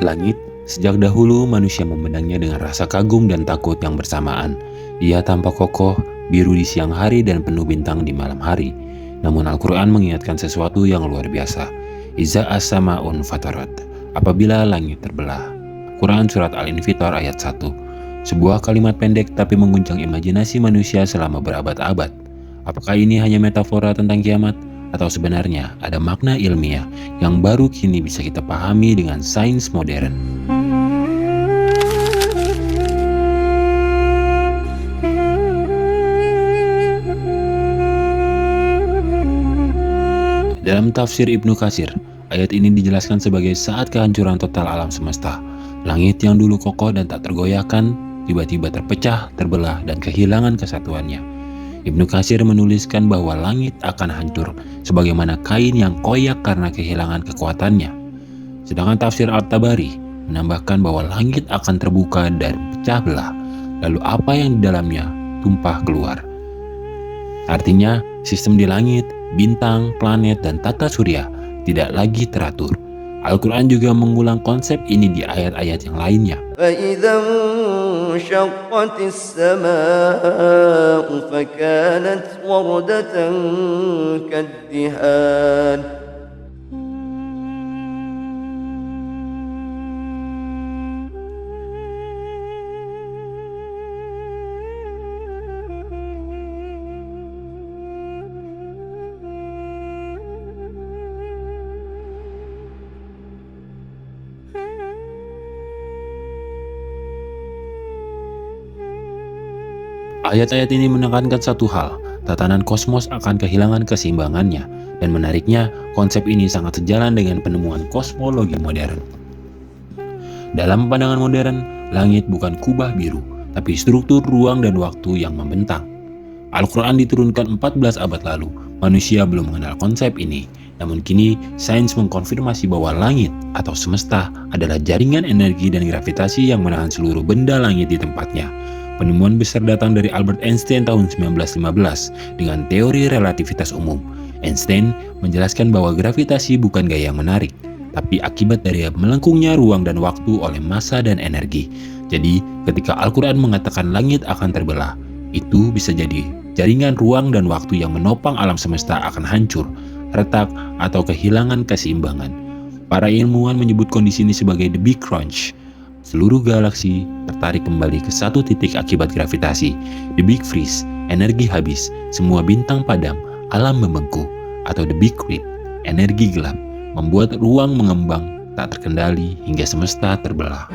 Langit, sejak dahulu manusia memandangnya dengan rasa kagum dan takut yang bersamaan. Ia tampak kokoh, biru di siang hari dan penuh bintang di malam hari. Namun Al-Quran mengingatkan sesuatu yang luar biasa. Iza as-sama'un fatarat, apabila langit terbelah. Quran Surat Al-Infitor ayat 1. Sebuah kalimat pendek tapi mengguncang imajinasi manusia selama berabad-abad. Apakah ini hanya metafora tentang kiamat? Atau sebenarnya ada makna ilmiah yang baru kini bisa kita pahami dengan sains modern? Dalam tafsir Ibnu Katsir, ayat ini dijelaskan sebagai saat kehancuran total alam semesta. Langit yang dulu kokoh dan tak tergoyahkan, tiba-tiba terpecah, terbelah, dan kehilangan kesatuannya. Ibnu Katsir menuliskan bahwa langit akan hancur sebagaimana kain yang koyak karena kehilangan kekuatannya. Sedangkan tafsir At-Tabari menambahkan bahwa langit akan terbuka dan pecah belah, lalu apa yang di dalamnya tumpah keluar. Artinya, sistem di langit, bintang, planet, dan tata surya tidak lagi teratur. Al-Quran juga mengulang konsep ini di ayat-ayat yang lainnya. فإذا انشقت السماء فكانت وردة كالدهان. Ayat-ayat ini menekankan satu hal, tatanan kosmos akan kehilangan keseimbangannya, dan menariknya, konsep ini sangat sejalan dengan penemuan kosmologi modern. Dalam pandangan modern, langit bukan kubah biru, tapi struktur ruang dan waktu yang membentang. Al-Quran diturunkan 14 abad lalu, manusia belum mengenal konsep ini, namun kini sains mengkonfirmasi bahwa langit atau semesta adalah jaringan energi dan gravitasi yang menahan seluruh benda langit di tempatnya. Penemuan besar datang dari Albert Einstein tahun 1915 dengan teori relativitas umum. Einstein menjelaskan bahwa gravitasi bukan gaya yang menarik, tapi akibat dari melengkungnya ruang dan waktu oleh massa dan energi. Jadi, ketika Al-Quran mengatakan langit akan terbelah, itu bisa jadi jaringan ruang dan waktu yang menopang alam semesta akan hancur, retak, atau kehilangan keseimbangan. Para ilmuwan menyebut kondisi ini sebagai The Big Crunch. Seluruh galaksi tertarik kembali ke satu titik akibat gravitasi. The Big Freeze, energi habis, semua bintang padam, alam membengkak. Atau The Big Rip, energi gelap, membuat ruang mengembang tak terkendali hingga semesta terbelah.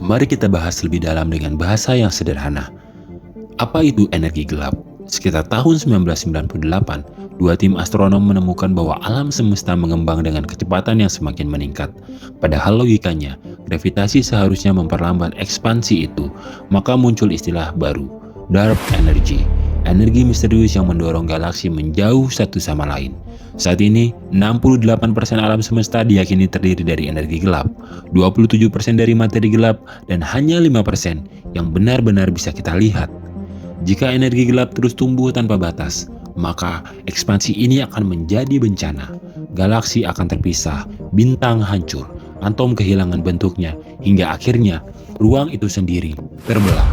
Mari kita bahas lebih dalam dengan bahasa yang sederhana. Apa itu energi gelap? Sekitar tahun 1998, dua tim astronom menemukan bahwa alam semesta mengembang dengan kecepatan yang semakin meningkat. Padahal logikanya, gravitasi seharusnya memperlambat ekspansi itu, maka muncul istilah baru, dark energy, energi misterius yang mendorong galaksi menjauh satu sama lain. Saat ini, 68% alam semesta diyakini terdiri dari energi gelap, 27% dari materi gelap, dan hanya 5% yang benar-benar bisa kita lihat. Jika energi gelap terus tumbuh tanpa batas, maka ekspansi ini akan menjadi bencana. Galaksi akan terpisah, bintang hancur, atom kehilangan bentuknya, hingga akhirnya ruang itu sendiri terbelah.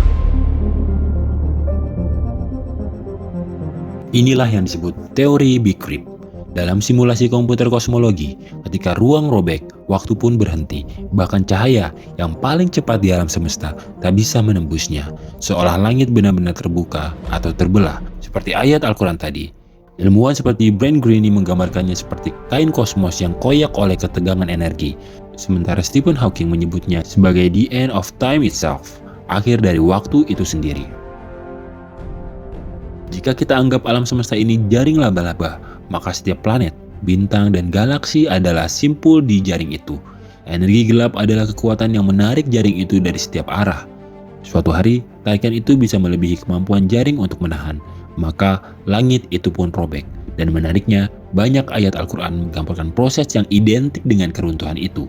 Inilah yang disebut teori Big Rip. Dalam simulasi komputer kosmologi, ketika ruang robek, waktu pun berhenti. Bahkan cahaya yang paling cepat di alam semesta tak bisa menembusnya, seolah langit benar-benar terbuka atau terbelah, seperti ayat Al-Quran tadi. Ilmuwan seperti Brian Greene menggambarkannya seperti kain kosmos yang koyak oleh ketegangan energi, sementara Stephen Hawking menyebutnya sebagai the end of time itself, akhir dari waktu itu sendiri. Jika kita anggap alam semesta ini jaring laba-laba, maka setiap planet, bintang, dan galaksi adalah simpul di jaring itu. Energi gelap adalah kekuatan yang menarik jaring itu dari setiap arah. Suatu hari, tarikan itu bisa melebihi kemampuan jaring untuk menahan, maka langit itu pun robek. Dan menariknya, banyak ayat Al-Quran menggambarkan proses yang identik dengan keruntuhan itu.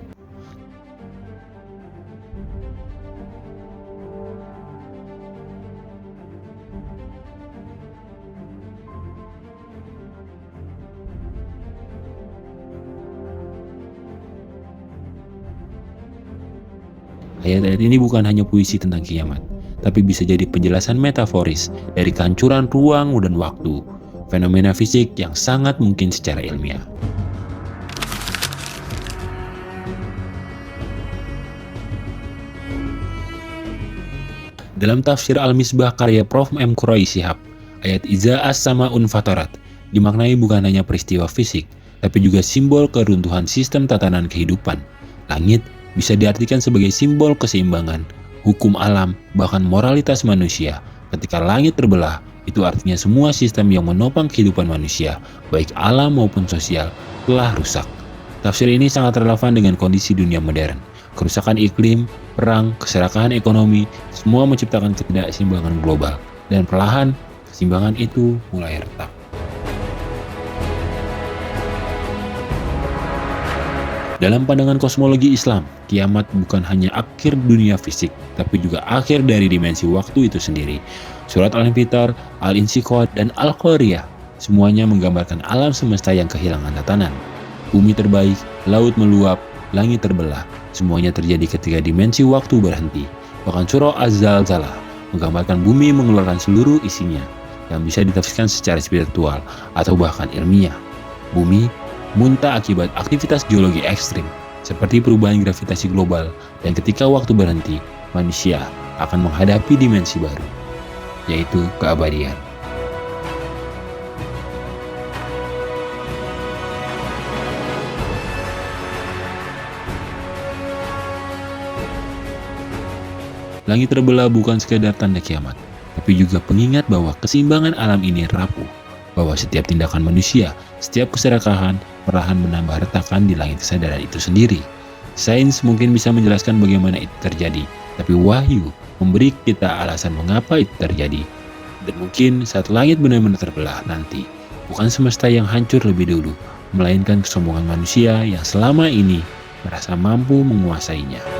Ayat-ayat ini bukan hanya puisi tentang kiamat, tapi bisa jadi penjelasan metaforis dari kehancuran ruang dan waktu, fenomena fisik yang sangat mungkin secara ilmiah. Dalam tafsir Al-Misbah karya Prof. M. Quraisy Shihab, ayat Iza as-sama'un fatarat dimaknai bukan hanya peristiwa fisik, tapi juga simbol keruntuhan sistem tatanan kehidupan. Langit bisa diartikan sebagai simbol keseimbangan, hukum alam, bahkan moralitas manusia. Ketika langit terbelah, itu artinya semua sistem yang menopang kehidupan manusia, baik alam maupun sosial, telah rusak. Tafsir ini sangat relevan dengan kondisi dunia modern. Kerusakan iklim, perang, keserakahan ekonomi, semua menciptakan ketidakseimbangan global. Dan perlahan, keseimbangan itu mulai retak. Dalam pandangan kosmologi Islam, kiamat bukan hanya akhir dunia fisik, tapi juga akhir dari dimensi waktu itu sendiri. Surat Al-Infitar, Al-Insyiqaq, dan Al-Qariyah semuanya menggambarkan alam semesta yang kehilangan tatanan. Bumi terbaik, laut meluap, langit terbelah. Semuanya terjadi ketika dimensi waktu berhenti. Bahkan surah Az-Zalzalah menggambarkan bumi mengeluarkan seluruh isinya, yang bisa ditafsirkan secara spiritual atau bahkan ilmiah. Bumi muntah akibat aktivitas geologi ekstrim, seperti perubahan gravitasi global, dan ketika waktu berhenti, manusia akan menghadapi dimensi baru, yaitu keabadian. Langit terbelah bukan sekadar tanda kiamat, tapi juga pengingat bahwa keseimbangan alam ini rapuh, bahwa setiap tindakan manusia, setiap keserakahan, perlahan menambah retakan di langit kesadaran itu sendiri. Sains mungkin bisa menjelaskan bagaimana itu terjadi, tapi wahyu memberi kita alasan mengapa itu terjadi. Dan mungkin saat langit benar-benar terbelah nanti, bukan semesta yang hancur lebih dulu, melainkan kesombongan manusia yang selama ini merasa mampu menguasainya.